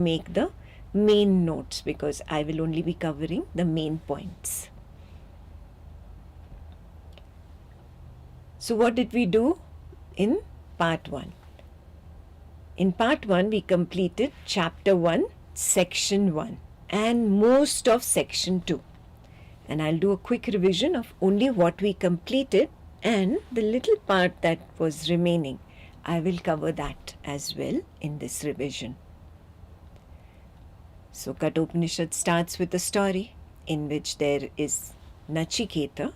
make the main notes because I will only be covering the main points. So what did we do in part 1? In part 1, we completed chapter 1, section 1 and most of section 2. And I'll do a quick revision of only what we completed, and the little part that was remaining, I will cover that as well in this revision. So Kathopanishad starts with a story in which there is Nachiketa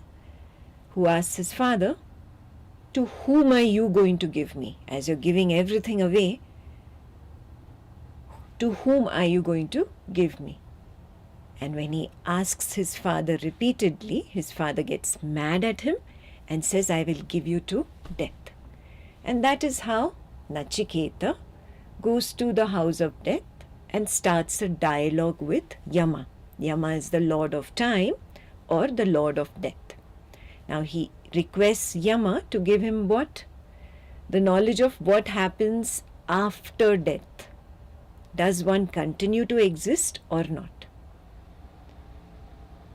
who asks his father, to whom are you going to give me? As you're giving everything away, to whom are you going to give me? And when he asks his father repeatedly, his father gets mad at him and says, I will give you to death. And that is how Nachiketa goes to the house of death and starts a dialogue with Yama. Yama is the lord of time or the lord of death. Now he requests Yama to give him what? The knowledge of what happens after death. Does one continue to exist or not?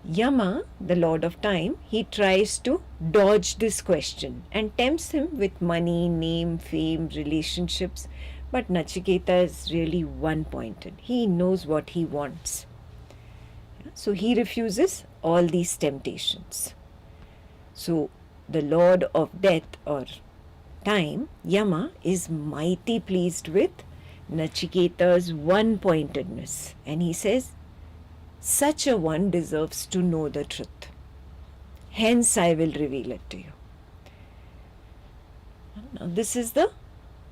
Yama, the lord of time, he tries to dodge this question and tempts him with money, name, fame, relationships. But Nachiketa is really one-pointed. He knows what he wants. So he refuses all these temptations. So the lord of death or time, Yama, is mighty pleased with Nachiketa's one-pointedness. And he says, such a one deserves to know the truth. Hence I will reveal it to you. Now this is the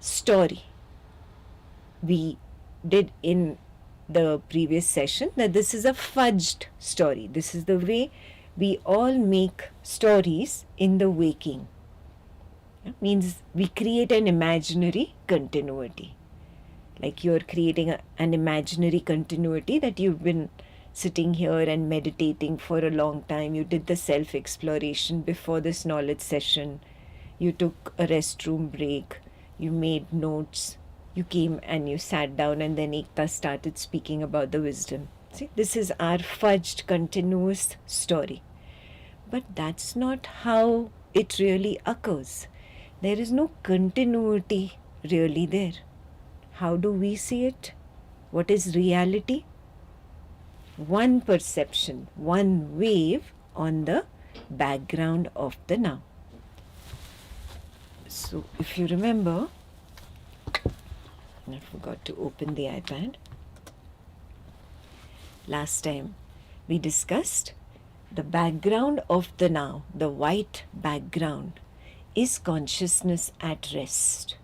story. We did in the previous session that this is a fudged story. This is the way we all make stories in the waking. It means we create an imaginary continuity. Like you're creating an imaginary continuity that you've been sitting here and meditating for a long time. You did the self-exploration before this knowledge session. You took a restroom break. You made notes. You came and you sat down, and then Ekta started speaking about the wisdom. See, this is our fudged continuous story. But that's not how it really occurs. There is no continuity really there. How do we see it? What is reality? One perception, one wave on the background of the now. So if you remember, I forgot to open the iPad. Last time we discussed the background of the now, the white background, is consciousness at rest.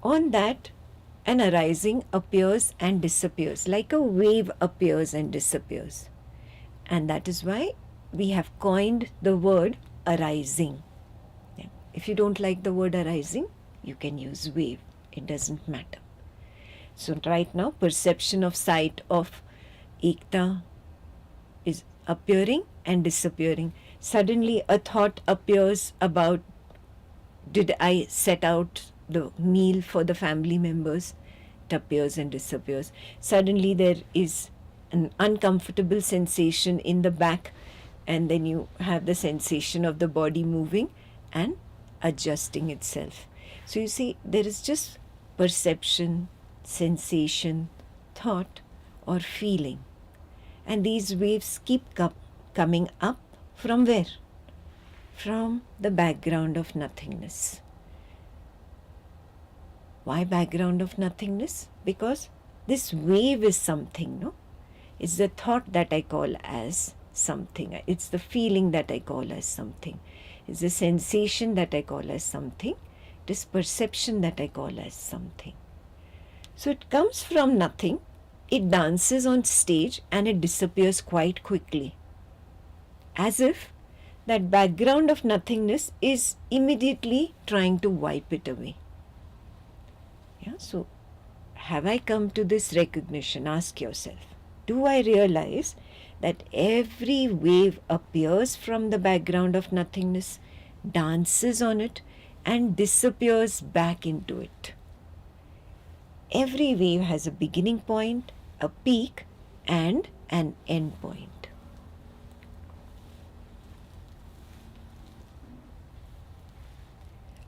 On that, an arising appears and disappears, like a wave appears and disappears. And that is why we have coined the word arising. If you don't like the word arising, you can use wave. It doesn't matter. So right now, perception of sight of Ekta is appearing and disappearing. Suddenly a thought appears about, did I set out the meal for the family members? It appears and disappears. Suddenly there is an uncomfortable sensation in the back, and then you have the sensation of the body moving and adjusting itself. So you see, there is just perception, sensation, thought or feeling. And these waves keep coming up from where? From the background of nothingness. Why background of nothingness? Because this wave is something, no? It's the thought that I call as something. It's the feeling that I call as something. It's the sensation that I call as something. It is perception that I call as something. So it comes from nothing. It dances on stage and it disappears quite quickly. As if that background of nothingness is immediately trying to wipe it away. Yeah, so have I come to this recognition? Ask yourself, do I realize that every wave appears from the background of nothingness, dances on it, and disappears back into it? Every wave has a beginning point, a peak, and an end point.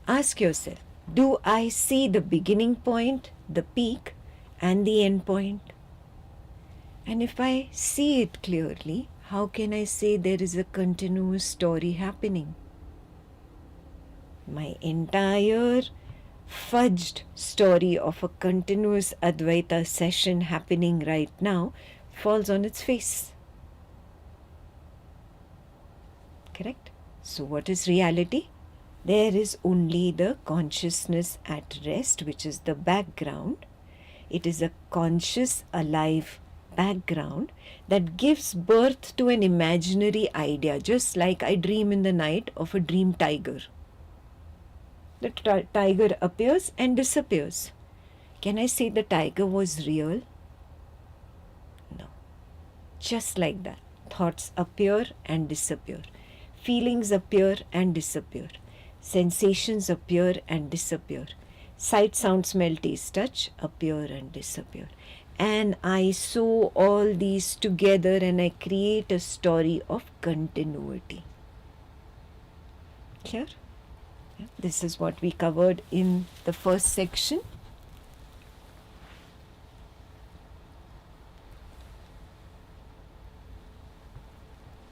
Ask yourself, do I see the beginning point, the peak, and the end point? And if I see it clearly, how can I say there is a continuous story happening? My entire fudged story of a continuous Advaita session happening right now falls on its face. Correct? So what is reality? There is only the consciousness at rest, which is the background. It is a conscious, alive background that gives birth to an imaginary idea, just like I dream in the night of a dream tiger. The tiger appears and disappears. Can I say the tiger was real? No. Just like that, thoughts appear and disappear. Feelings appear and disappear. Sensations appear and disappear. Sight, sound, smell, taste, touch appear and disappear. And I sew all these together and I create a story of continuity. Clear? This is what we covered in the first section.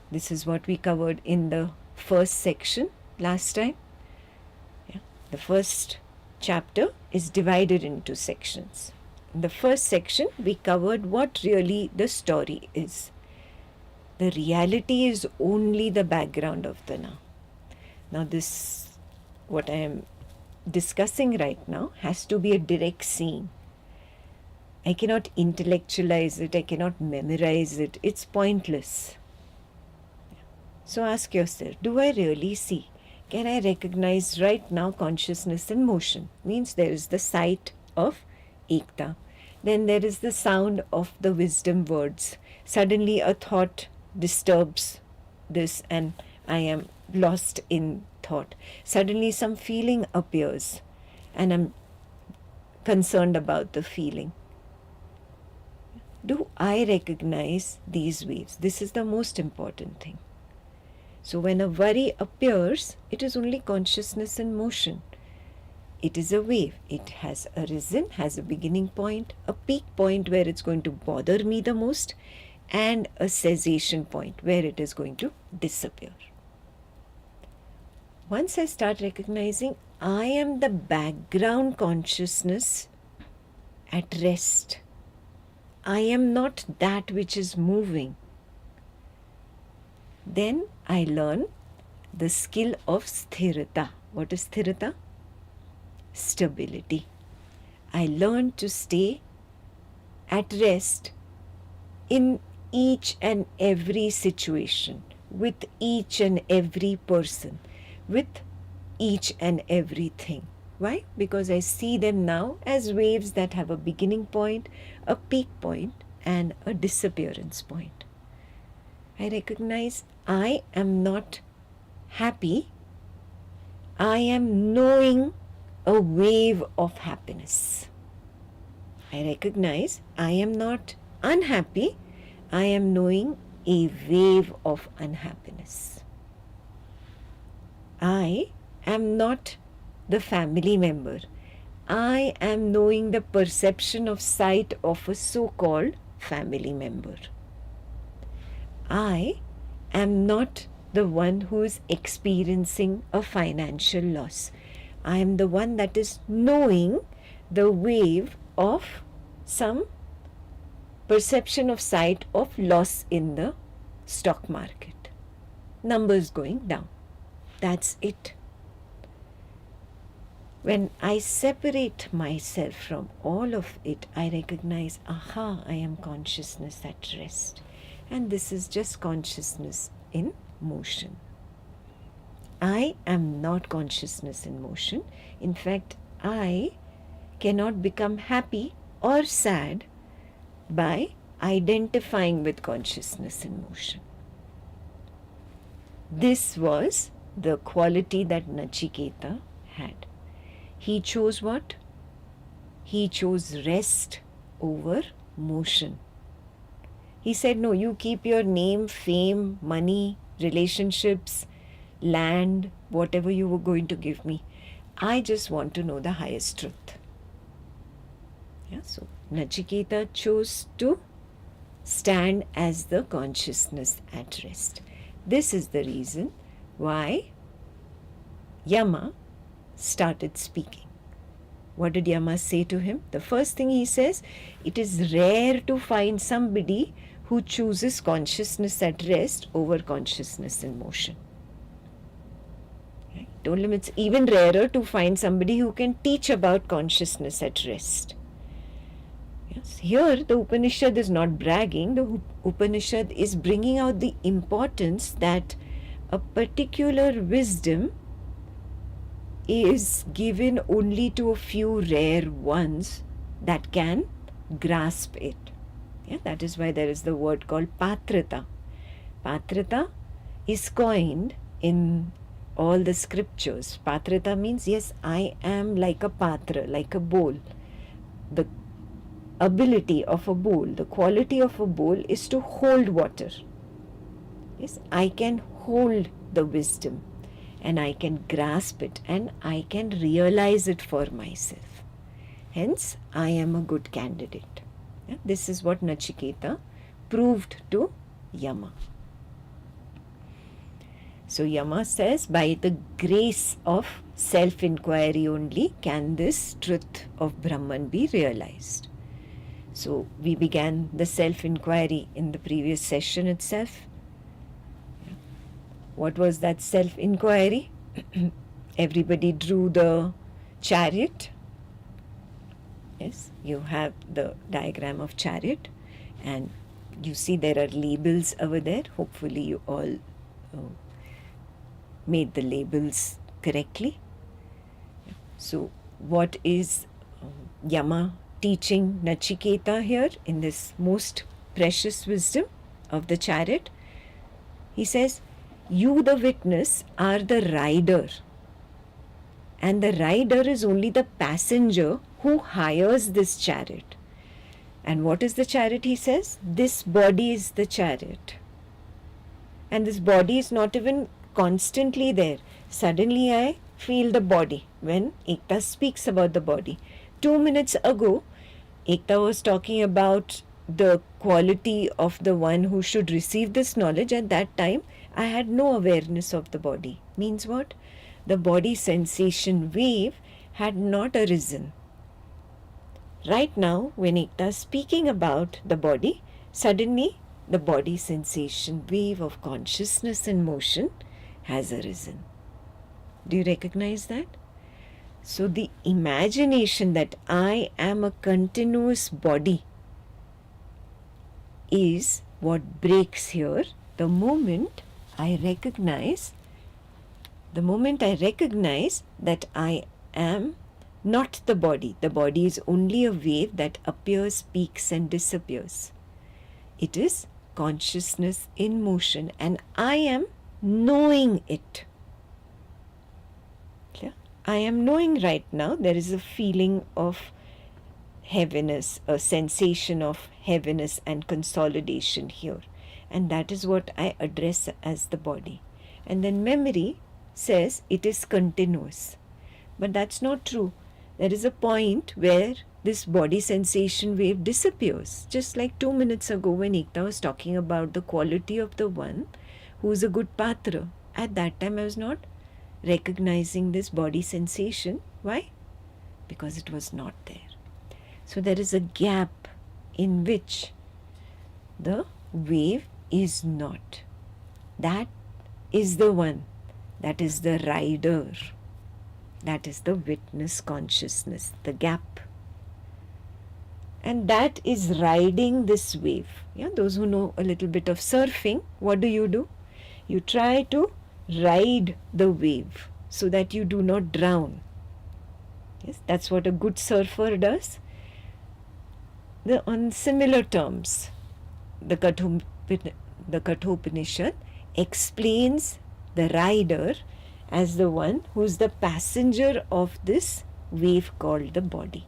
This is what we covered in the first section last time. The first chapter is divided into sections. In the first section, we covered what really the story is. The reality is only the background of the now. Now this, what I am discussing right now, has to be a direct seeing. I cannot intellectualize it, I cannot memorize it, it's pointless. So ask yourself, do I really see? Can I recognize right now consciousness in motion? Means there is the sight of Ekta. Then there is the sound of the wisdom words. Suddenly a thought disturbs this and I am lost in thought. Suddenly some feeling appears and I'm concerned about the feeling. Do I recognize these waves? This is the most important thing. So when a worry appears, it is only consciousness in motion. It is a wave. It has arisen, has a beginning point, a peak point where it's going to bother me the most, and a cessation point where it is going to disappear. Once I start recognizing I am the background consciousness at rest, I am not that which is moving, then I learn the skill of sthirata. What is sthirata? Stability. I learn to stay at rest in each and every situation, with each and every person, with each and everything. Why? Because I see them now as waves that have a beginning point, a peak point, and a disappearance point. I recognize I am not happy. I am knowing a wave of happiness. I recognize I am not unhappy. I am knowing a wave of unhappiness. I am not the family member. I am knowing the perception of sight of a so-called family member. I am not the one who is experiencing a financial loss. I am the one that is knowing the wave of some perception of sight of loss in the stock market. Numbers going down. That's it. When I separate myself from all of it, I recognize, aha, I am consciousness at rest. And this is just consciousness in motion. I am not consciousness in motion. In fact, I cannot become happy or sad by identifying with consciousness in motion. This was the quality that Nachiketa had. He chose what? he chose rest over motion. He said, no, you keep your name, fame, money, relationships, land, whatever you were going to give me. I just want to know the highest truth. Yeah, so Nachiketa chose to stand as the consciousness at rest. This is the reason why Yama started speaking. What did Yama say to him? The first thing he says, it is rare to find somebody who chooses consciousness at rest over consciousness in motion. Right? Told him it's even rarer to find somebody who can teach about consciousness at rest. Yes. Here the Upanishad is not bragging, the Upanishad is bringing out the importance that a particular wisdom is given only to a few rare ones that can grasp it. Yeah, that is why there is the word called patrata. Patrata is coined in all the scriptures. Patrata means, yes, I am like a patra, like a bowl. The ability of a bowl, the quality of a bowl is to hold water. Yes, I can hold the wisdom and I can grasp it and I can realize it for myself. Hence, I am a good candidate. Yeah, this is what Nachiketa proved to Yama. So Yama says, by the grace of self-inquiry only can this truth of Brahman be realized. So we began the self-inquiry in the previous session itself. What was that self-inquiry? Everybody drew the chariot. Yes, you have the diagram of chariot and you see there are labels over there. Hopefully you all made the labels correctly. So what is Yama teaching Nachiketa here in this most precious wisdom of the chariot? He says, you the witness are the rider and the rider is only the passenger who hires this chariot. And what is the chariot? He says, this body is the chariot. And this body is not even constantly there. Suddenly I feel the body when Ekta speaks about the body. 2 minutes ago, Ekta was talking about the quality of the one who should receive this knowledge. At that time, I had no awareness of the body. Means what? The body sensation wave had not arisen. Right now, when Ekta is speaking about the body, suddenly the body sensation wave of consciousness in motion has arisen. Do you recognize that? So the imagination that I am a continuous body is what breaks here the moment I recognize that I am not the body. The body is only a wave that appears, peaks and disappears. It is consciousness in motion and I am knowing it. Clear? I am knowing right now. There is a feeling of heaviness, a sensation of heaviness and consolidation here. And that is what I address as the body. And then memory says it is continuous. But that's not true. There is a point where this body sensation wave disappears. Just like 2 minutes ago when Ekta was talking about the quality of the one who is a good patra. At that time I was not recognizing this body sensation. Why? Because it was not there. So there is a gap in which the wave is not. That is the one. That is the rider. That is the witness consciousness, the gap. And that is riding this wave. Yeah, those who know a little bit of surfing, what do? You try to ride the wave so that you do not drown. Yes, that's what a good surfer does. On similar terms, the Kathopanishad explains the rider as the one who is the passenger of this wave called the body.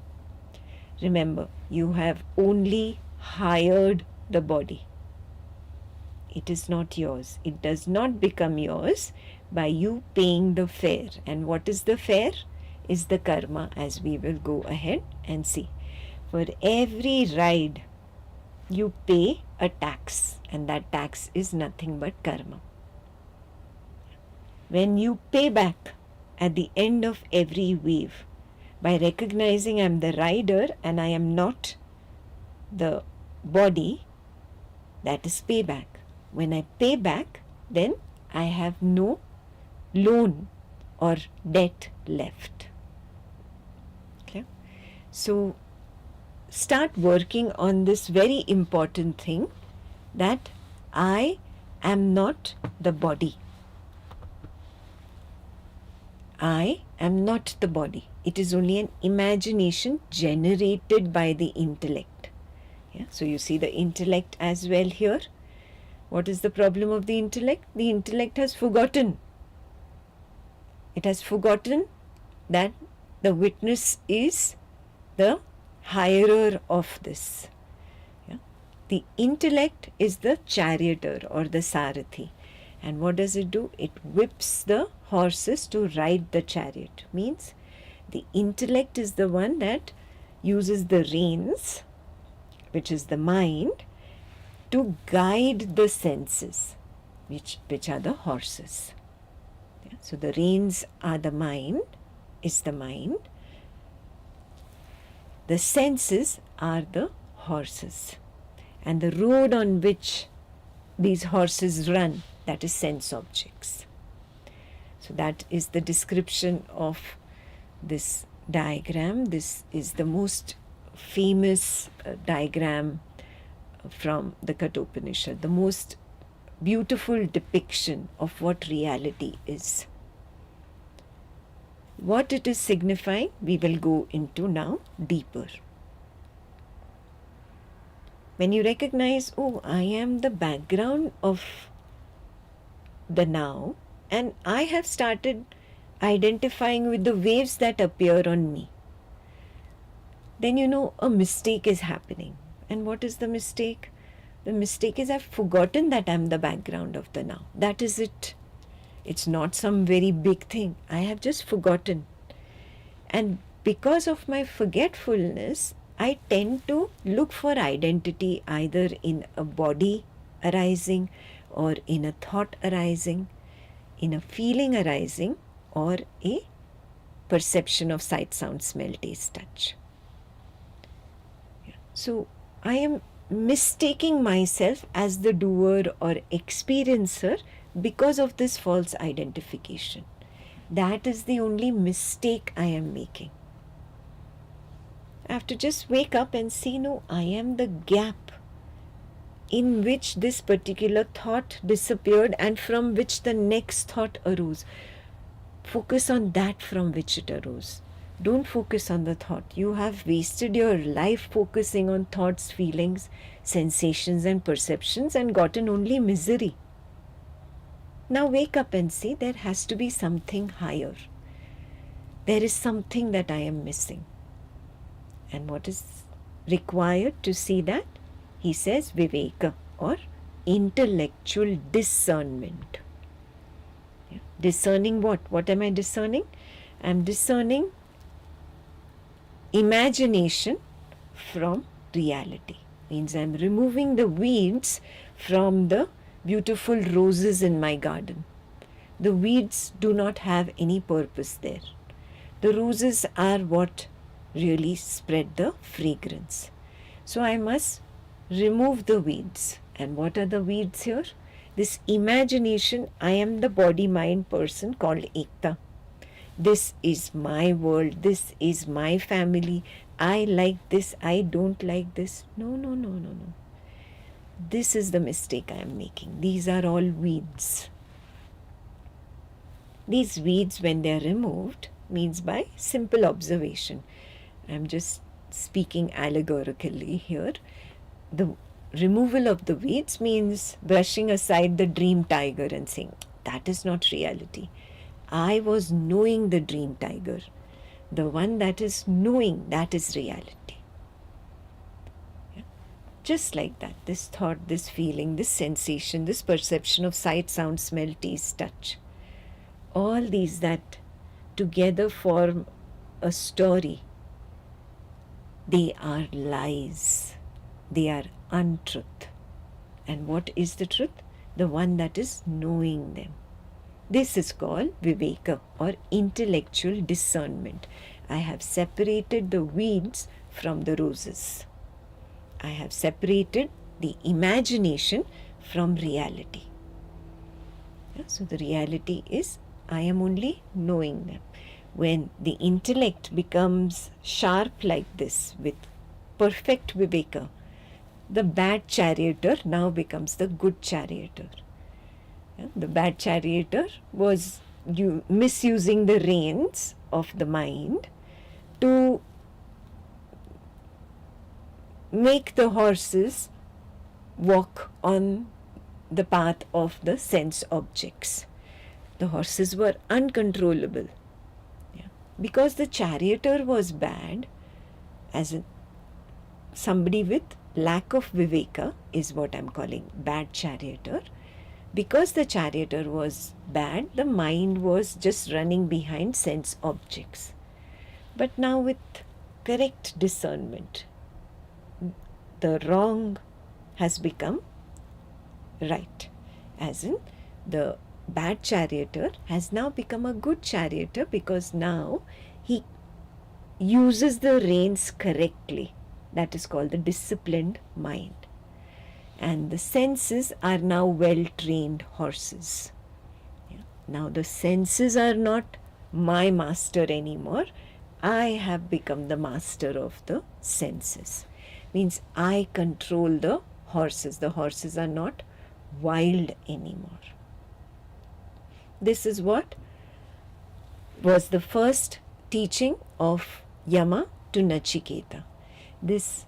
Remember, you have only hired the body. It is not yours. It does not become yours by you paying the fare. And what is the fare? Is the karma, as we will go ahead and see. For every ride, you pay a tax, and that tax is nothing but karma. When you pay back at the end of every wave, by recognizing I am the rider and I am not the body, that is payback. When I pay back, then I have no loan or debt left. Okay? So start working on this very important thing, that I am not the body. I am not the body. It is only an imagination generated by the intellect. Yeah? So you see the intellect as well here. What is the problem of the intellect? The intellect has forgotten. It has forgotten that the witness is the hirer of this. Yeah? The intellect is the charioteer or the sarathi. And what does it do? It whips the horses to ride the chariot. Means the intellect is the one that uses the reins, which is the mind, to guide the senses, which are the horses. Yeah? So the reins are the mind, is the mind. The senses are the horses. And the road on which these horses run, that is sense objects. So that is the description of this diagram. This is the most famous diagram from the Kathopanishad, the most beautiful depiction of what reality is. What it is signifying, we will go into now deeper. When you recognize, oh, I am the background of the now, and I have started identifying with the waves that appear on me, then you know a mistake is happening. And what is the mistake? The mistake is I've forgotten that I'm the background of the now. That is it. It's not some very big thing. I have just forgotten. And because of my forgetfulness, I tend to look for identity either in a body arising, or in a thought arising, in a feeling arising, or a perception of sight, sound, smell, taste, touch. So I am mistaking myself as the doer or experiencer because of this false identification. That is the only mistake I am making. I have to just wake up and see, no, I am the gap in which this particular thought disappeared and from which the next thought arose. Focus on that from which it arose. Don't focus on the thought. You have wasted your life focusing on thoughts, feelings, sensations and perceptions and gotten only misery. Now wake up and see there has to be something higher. There is something that I am missing. And what is required to see that? He says viveka, or intellectual discernment. Yeah. Discerning what? What am I discerning? I am discerning imagination from reality. Means I am removing the weeds from the beautiful roses in my garden. The weeds do not have any purpose there. The roses are what really spread the fragrance. So I must remove the weeds. And what are the weeds here? This imagination, I am the body-mind person called Ekta. This is my world, this is my family, I like this, I don't like this. No. This is the mistake I am making. These are all weeds. These weeds, when they are removed, means by simple observation. I am just speaking allegorically here. The removal of the weeds means brushing aside the dream tiger and saying, that is not reality. I was knowing the dream tiger. The one that is knowing, that is reality. Just like that, this thought, this feeling, this sensation, this perception of sight, sound, smell, taste, touch, all these that together form a story, they are lies, they are untruth. And what is the truth? The one that is knowing them. This is called viveka, or intellectual discernment. I have separated the weeds from the roses. I have separated the imagination from reality. So the reality is, I am only knowing them. When the intellect becomes sharp like this, with perfect viveka, the bad charioteer now becomes the good charioteer. The bad charioteer was misusing the reins of the mind to make the horses walk on the path of the sense objects. The horses were uncontrollable. Because the charioteer was bad, as in somebody with lack of viveka is what I'm calling bad charioteer. Because the charioteer was bad, the mind was just running behind sense objects. But now with correct discernment, the wrong has become right. As in, the bad charioteer has now become a good charioteer, because now he uses the reins correctly. That is called the disciplined mind. And the senses are now well-trained horses. Now the senses are not my master anymore. I have become the master of the senses. Means I control the horses. The horses are not wild anymore. This is what was the first teaching of Yama to Nachiketa. This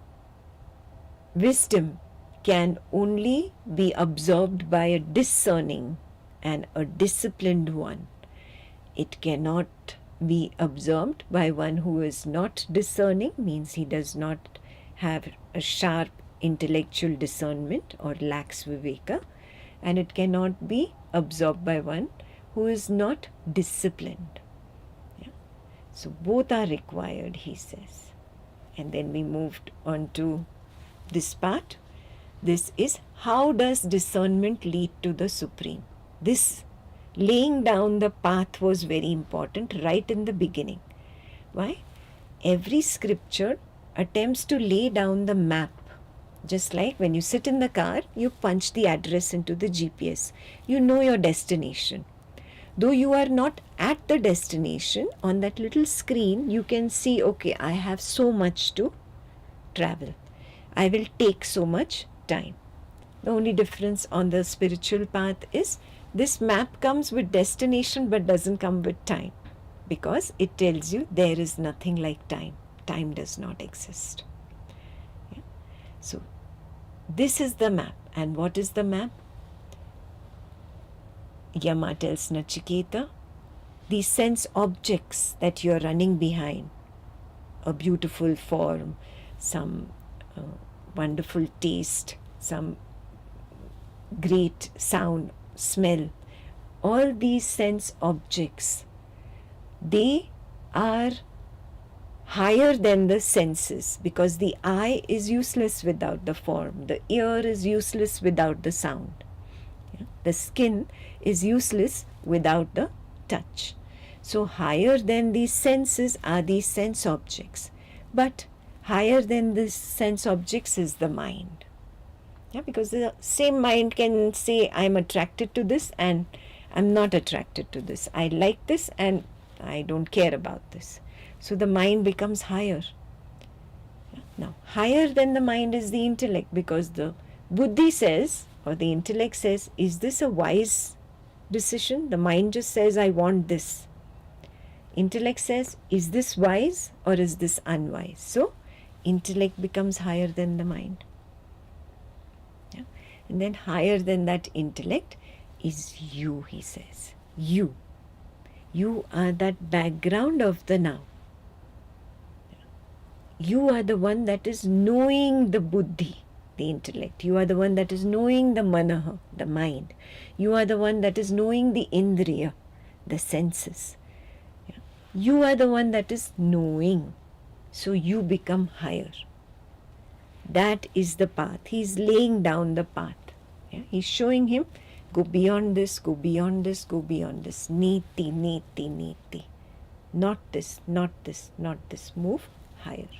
wisdom can only be absorbed by a discerning and a disciplined one. It cannot be absorbed by one who is not discerning, means he does not have a sharp intellectual discernment or lacks viveka, and it cannot be absorbed by one who is not disciplined. So both are required, he says. And then we moved on to this part. This is, how does discernment lead to the supreme? This laying down the path was very important right in the beginning. Why? Every scripture attempts to lay down the map. Just like when you sit in the car, you punch the address into the GPS. You know your destination. Though you are not at the destination, on that little screen you can see, okay, I have so much to travel. I will take so much time. The only difference on the spiritual path is this map comes with destination but doesn't come with time, because it tells you there is nothing like time. Time does not exist. So this is the map. And what is the map? Yama tells Nachiketa, these sense objects that you are running behind, a beautiful form, some wonderful taste, some great sound, smell, all these sense objects, they are higher than the senses, because the eye is useless without the form, the ear is useless without the sound, the skin is useless without the touch. So higher than these senses are these sense objects, but higher than these sense objects is the mind. Because the same mind can say, I am attracted to this and I am not attracted to this. I like this and I don't care about this. So the mind becomes higher. Now, higher than the mind is the intellect, because the buddhi says, or the intellect says, is this a wise decision? The mind just says, I want this. Intellect says, is this wise or is this unwise? So, intellect becomes higher than the mind. And then higher than that intellect is you, he says. You. You are that background of the now. You are the one that is knowing the buddhi. the intellect. You are the one that is knowing the manaha, the mind. You are the one that is knowing the indriya, the senses. Yeah. You are the one that is knowing. So you become higher. That is the path. He is laying down the path. Yeah. He's showing him, go beyond this, go beyond this, go beyond this. Niti, niti, niti. Not this, not this, not this. Move higher.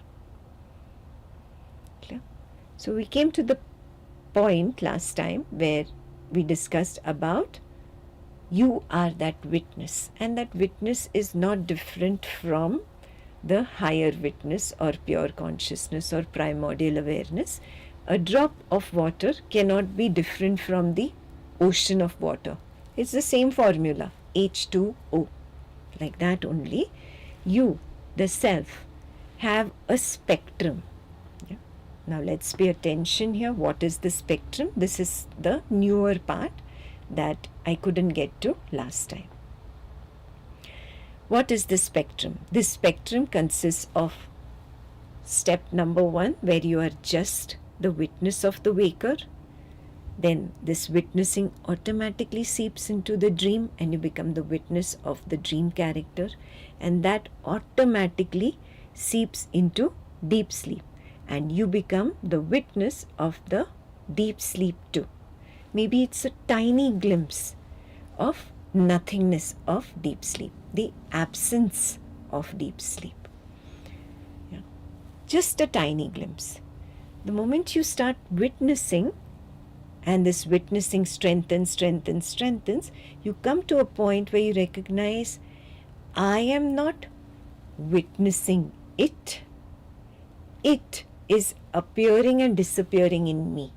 Clear? So we came to the point last time where we discussed about you are that witness, and that witness is not different from the higher witness or pure consciousness or primordial awareness. A drop of water cannot be different from the ocean of water. It's the same formula, H2O. Like that only, you, the self, have a spectrum. Yeah. Now let's pay attention here. What is the spectrum? This is the newer part that I couldn't get to last time. What is the spectrum? This spectrum consists of step number 1, where you are just the witness of the waker. Then this witnessing automatically seeps into the dream and you become the witness of the dream character, and that automatically seeps into deep sleep and you become the witness of the deep sleep too. Maybe it's a tiny glimpse of nothingness of deep sleep, the absence of deep sleep. Yeah. Just a tiny glimpse. The moment you start witnessing, and this witnessing strengthens, you come to a point where you recognize, I am not witnessing it. It is appearing and disappearing in me.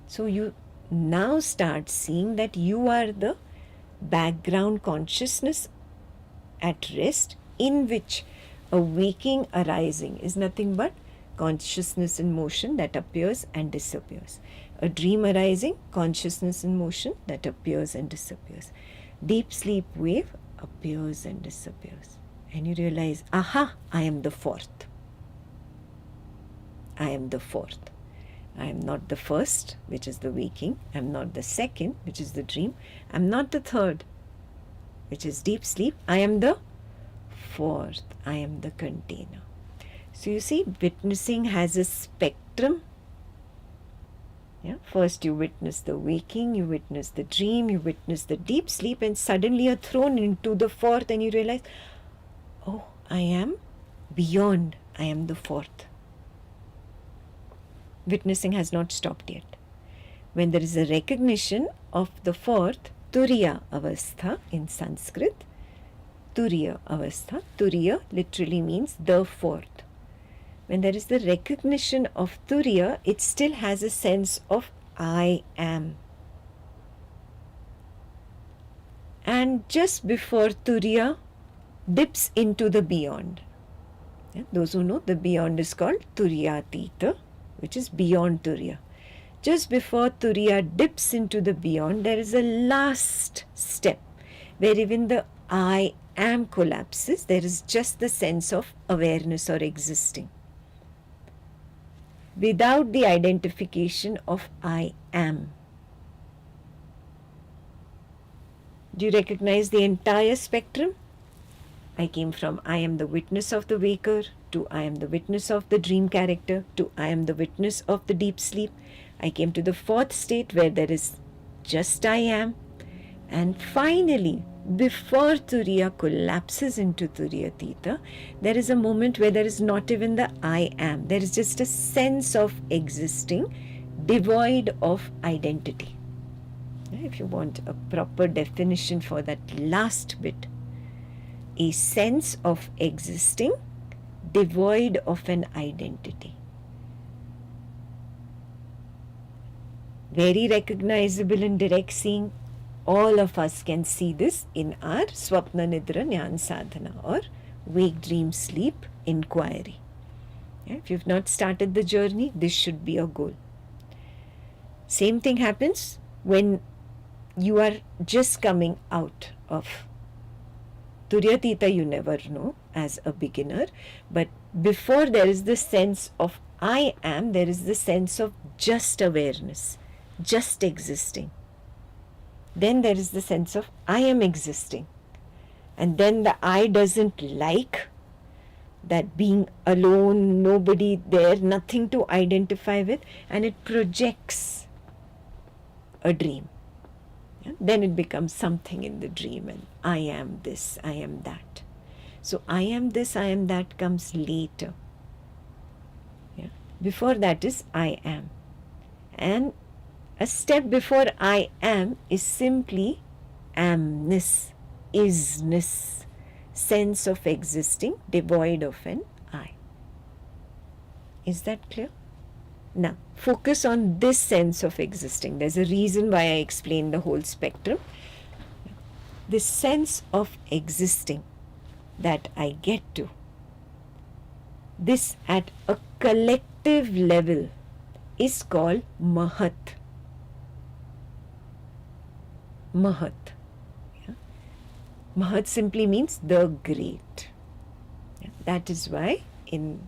So you now start seeing that you are the background consciousness at rest, in which a waking arising is nothing but consciousness in motion that appears and disappears. A dream arising, consciousness in motion that appears and disappears. Deep sleep wave appears and disappears. And you realize, aha, I am the fourth. I am the fourth. I am not the first, which is the waking. I am not the second, which is the dream. I am not the third, which is deep sleep. I am the fourth. I am the container. So you see, witnessing has a spectrum. Yeah? First you witness the waking, you witness the dream, you witness the deep sleep, and suddenly you're thrown into the fourth and you realize, oh, I am beyond. I am the fourth. Witnessing has not stopped yet. When there is a recognition of the fourth, Turiya Avastha in Sanskrit, Turiya Avastha, Turiya literally means the fourth. When there is the recognition of Turiya, it still has a sense of I am. And just before Turiya dips into the beyond. Yeah, those who know, the beyond is called Turiyatita, which is beyond Turiya. Just before Turiya dips into the beyond, there is a last step where even the I am collapses. There is just the sense of awareness or existing, without the identification of I am. Do you recognize the entire spectrum? I came from I am the witness of the waker, to I am the witness of the dream character, to I am the witness of the deep sleep. I came to the fourth state where there is just I am. And finally, before Turiya collapses into Turiyatita, there is a moment where there is not even the I am. There is just a sense of existing, devoid of identity. If you want a proper definition for that last bit, a sense of existing, devoid of an identity. Very recognizable in direct seeing. All of us can see this in our Swapna Nidra Jnana Sadhana or wake dream sleep inquiry. If you've not started the journey, this should be your goal. Same thing happens when you are just coming out of Turiyatita. You never know as a beginner, but before there is the sense of I am, there is the sense of just awareness, just existing. Then there is the sense of I am existing. And then the I doesn't like that being alone, nobody there, nothing to identify with, and it projects a dream. Yeah? Then it becomes something in the dream, and I am this, I am that. So I am this, I am that comes later. Yeah? Before that is I am. And a step before I am is simply amness, isness, sense of existing devoid of an I. Is that clear? Now, focus on this sense of existing. There's a reason why I explained the whole spectrum. This sense of existing that I get to, this at a collective level is called Mahat. Mahat. Yeah? Mahat simply means the great. Yeah? That is why in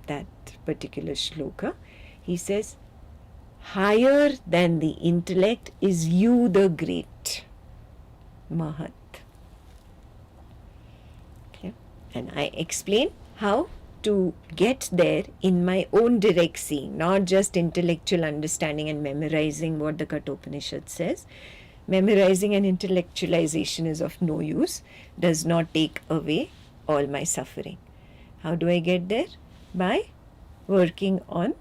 that particular shloka, he says, higher than the intellect is you the great. Mahat. Okay? And I explain how to get there in my own direct seeing, not just intellectual understanding and memorizing what the Kathopanishad says. Memorizing and intellectualization is of no use, does not take away all my suffering. How do I get there? By working on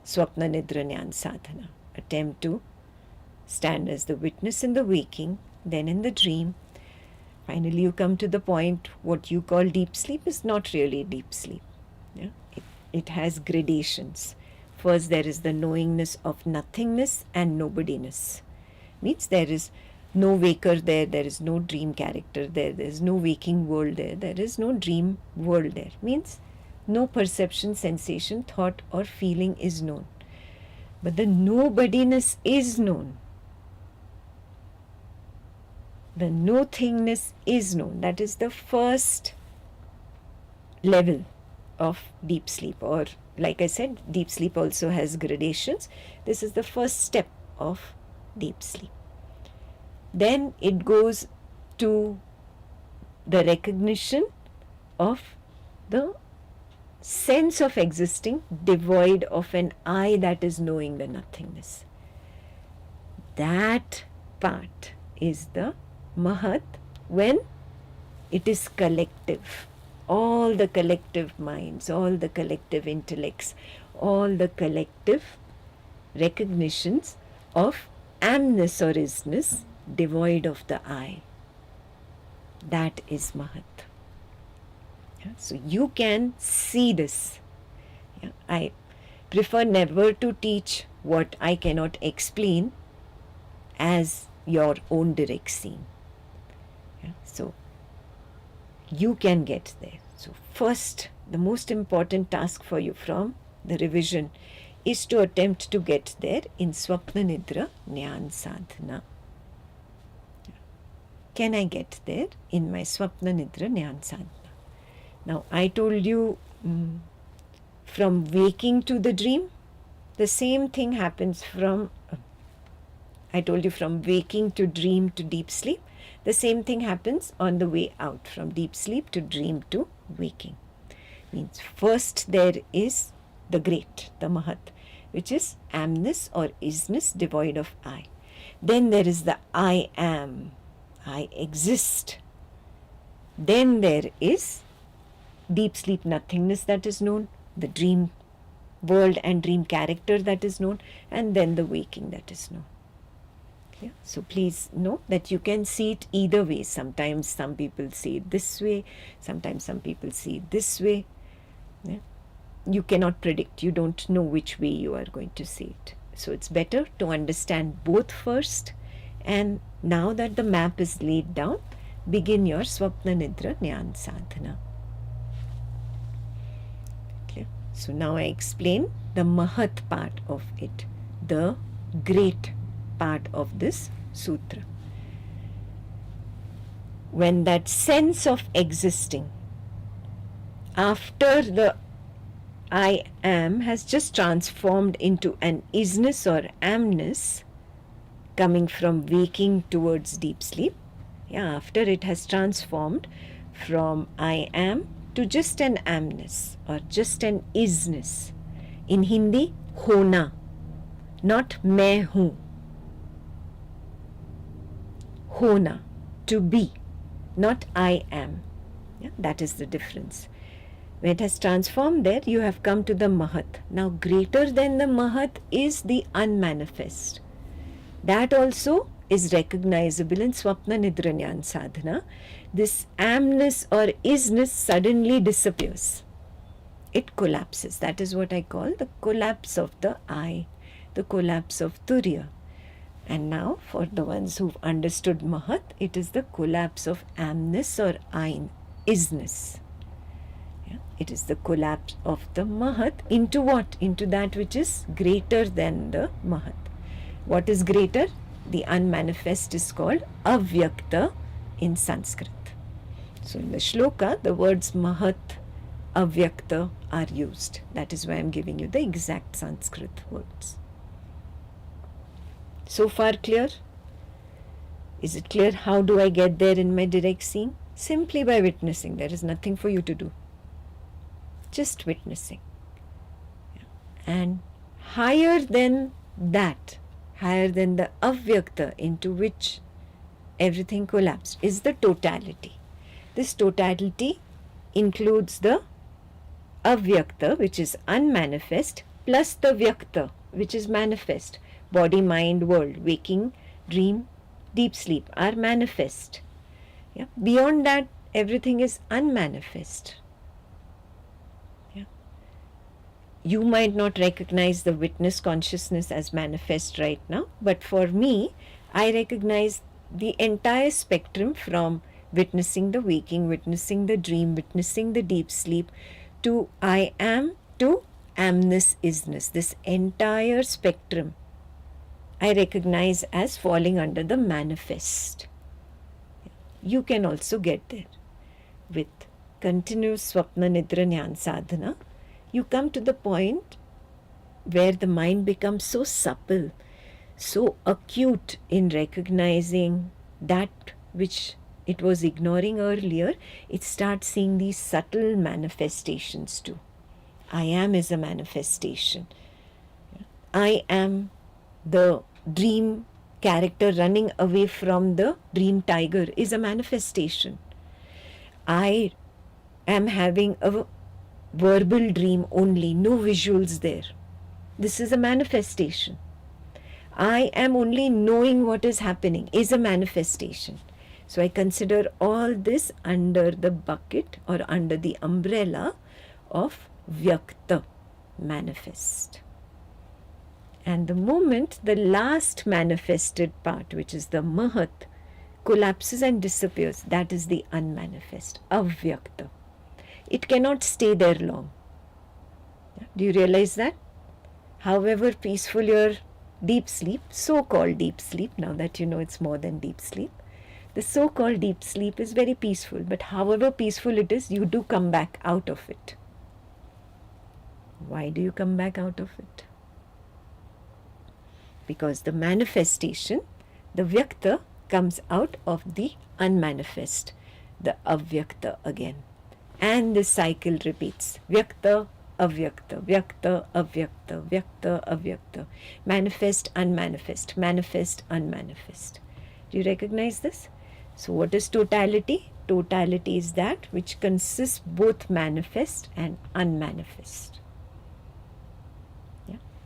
Swapna Nidra Jnana Sadhana. Attempt to stand as the witness in the waking, then in the dream. Finally, you come to the point what you call deep sleep is not really deep sleep. Yeah? It has gradations. First, there is the knowingness of nothingness and nobodiness. Means there is no waker there, there is no dream character there, there is no waking world there, there is no dream world there. Means no perception, sensation, thought or feeling is known. But the nobodiness is known. The nothingness is known. That is the first level of deep sleep, or like I said, deep sleep also has gradations. This is the first step of deep sleep. Then it goes to the recognition of the sense of existing devoid of an I that is knowing the nothingness. That part is the Mahat when it is collective. All the collective minds, all the collective intellects, all the collective recognitions of amness or isness devoid of the I. That is Mahat. Yeah? So you can see this. Yeah? I prefer never to teach what I cannot explain as your own direct seeing. Yeah? So you can get there. So first, the most important task for you from the revision is to attempt to get there in Swapna Nidra Jnana Sadhana. Can I get there in my Swapna Nidra Jnana Sadhana? Now, I told you from waking to the dream, the same thing happens from, I told you from waking to dream to deep sleep, the same thing happens on the way out from deep sleep to dream to waking. Means first there is the great, the Mahat, which is amness or isness devoid of I. Then there is the I am, I exist. Then there is deep sleep nothingness that is known, the dream world and dream character that is known, and then the waking that is known. Yeah? So please know that you can see it either way. Sometimes some people see it this way, sometimes some people see it this way. Yeah? You cannot predict, you don't know which way you are going to see it. So it's better to understand both first, and now that the map is laid down, begin your Swapna Nidra Jnana Sadhana. Okay. So now I explain the Mahat part of it, the great part of this sutra. When that sense of existing, after the I am has just transformed into an isness or amness, coming from waking towards deep sleep. Yeah, after it has transformed from I am to just an amness or just an isness. In Hindi, hona, not मैं हूँ. Hona, to be, not I am. Yeah, that is the difference. When it has transformed there, you have come to the Mahat. Now, greater than the Mahat is the unmanifest. That also is recognizable in Swapna Nidra Jnana Sadhana. This amness or isness suddenly disappears. It collapses. That is what I call the collapse of the I, the collapse of Turiya. And now, for the ones who've understood Mahat, it is the collapse of amness or Ain, isness. Yeah? It is the collapse of the Mahat into what? Into that which is greater than the Mahat. What is greater? The unmanifest is called avyakta in Sanskrit. So in the shloka, the words Mahat, avyakta are used. That is why I am giving you the exact Sanskrit words. So far clear? Is it clear how do I get there in my direct seeing? Simply by witnessing. There is nothing for you to do. Just witnessing. And higher than that, higher than the avyakta into which everything collapsed, is the totality. This totality includes the avyakta, which is unmanifest, plus the vyakta, which is manifest. Body, mind, world, waking, dream, deep sleep are manifest. Yeah? Beyond that, everything is unmanifest. Yeah? You might not recognize the witness consciousness as manifest right now, but for me, I recognize the entire spectrum from witnessing the waking, witnessing the dream, witnessing the deep sleep, to I am, to amness, isness. This entire spectrum I recognize as falling under the manifest. You can also get there. With continuous Swapna Nidra Jnana Sadhana, you come to the point where the mind becomes so supple, so acute in recognizing that which it was ignoring earlier. It starts seeing these subtle manifestations too. I am is a manifestation. I am the dream character running away from the dream tiger is a manifestation. I am having a verbal dream only, no visuals there. This is a manifestation. I am only knowing what is happening is a manifestation. So I consider all this under the bucket or under the umbrella of vyakta, manifest. And the moment the last manifested part, which is the mahat, collapses and disappears, that is the unmanifest, avyakta. It cannot stay there long. Do you realize that? However peaceful your deep sleep, so-called deep sleep, now that you know it's more than deep sleep, the so-called deep sleep is very peaceful, but however peaceful it is, you do come back out of it. Why do you come back out of it? Because the manifestation, the vyakta, comes out of the unmanifest, the avyakta again. And this cycle repeats. Vyakta, avyakta, vyakta, avyakta, vyakta, avyakta. Manifest, unmanifest, manifest, unmanifest. Do you recognize this? So what is totality? Totality is that which consists both manifest and unmanifest.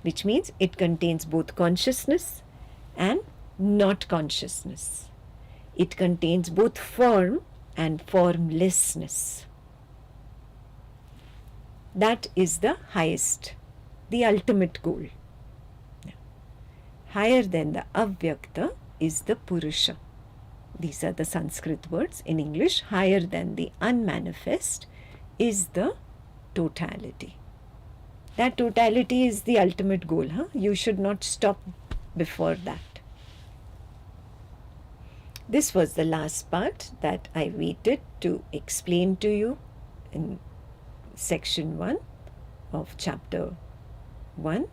Which means it contains both consciousness and not consciousness. It contains both form and formlessness. That is the highest, the ultimate goal. Higher than the avyakta is the Purusha. These are the Sanskrit words. In English, higher than the unmanifest is the totality. That totality is the ultimate goal. You should not stop before that. This was the last part that I waited to explain to you in section 1 of chapter 1,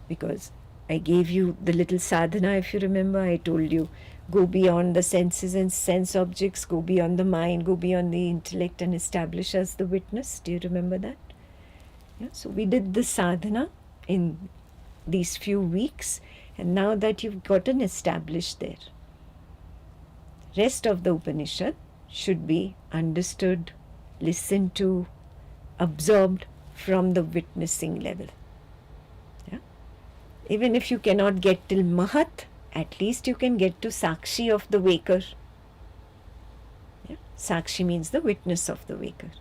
because I gave you the little sadhana. If you remember, I told you, go beyond the senses and sense objects, go beyond the mind, go beyond the intellect and establish as the witness. Do you remember that? Yeah? So we did the sadhana in these few weeks, and now that you've gotten established there, rest of the Upanishad should be understood, listened to, absorbed from the witnessing level. Yeah? Even if you cannot get till Mahat, at least you can get to Sakshi of the waker. Yeah? Sakshi means the witness of the waker.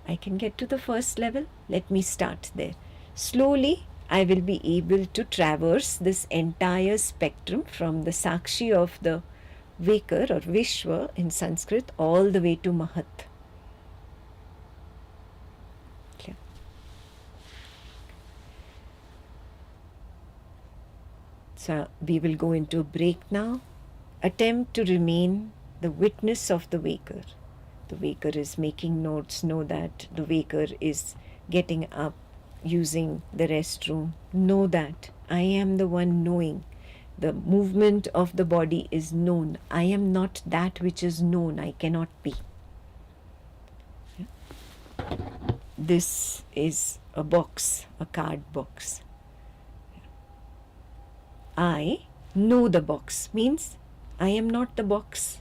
I can get to the first level. Let me start there. Slowly, I will be able to traverse this entire spectrum from the Sakshi of the waker or Vishwa in Sanskrit all the way to Mahat. Clear? So we will go into a break now. Attempt to remain the witness of the waker. The waker is making notes. Know that the waker is getting up, using the restroom. Know that I am the one knowing. The movement of the body is known. I am not that which is known. I cannot be. Yeah? This is a box, a card box. I know the box means I am not the box.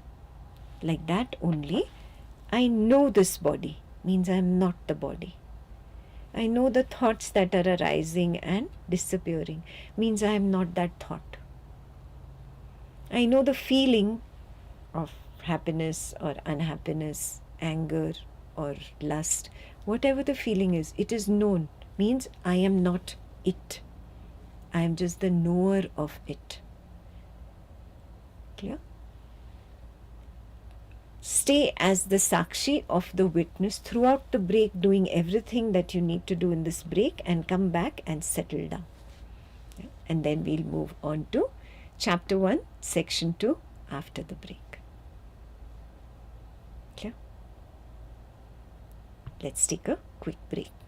Like that only. I know this body means I am not the body. I know the thoughts that are arising and disappearing means I am not that thought. I know the feeling of happiness or unhappiness, anger or lust, whatever the feeling is, it is known, means I am not it. I am just the knower of it. Clear? Stay as the Sakshi of the witness throughout the break, doing everything that you need to do in this break, and come back and settle down. Yeah? And then we'll move on to Chapter 1, Section 2 after the break. Clear? Let's take a quick break now.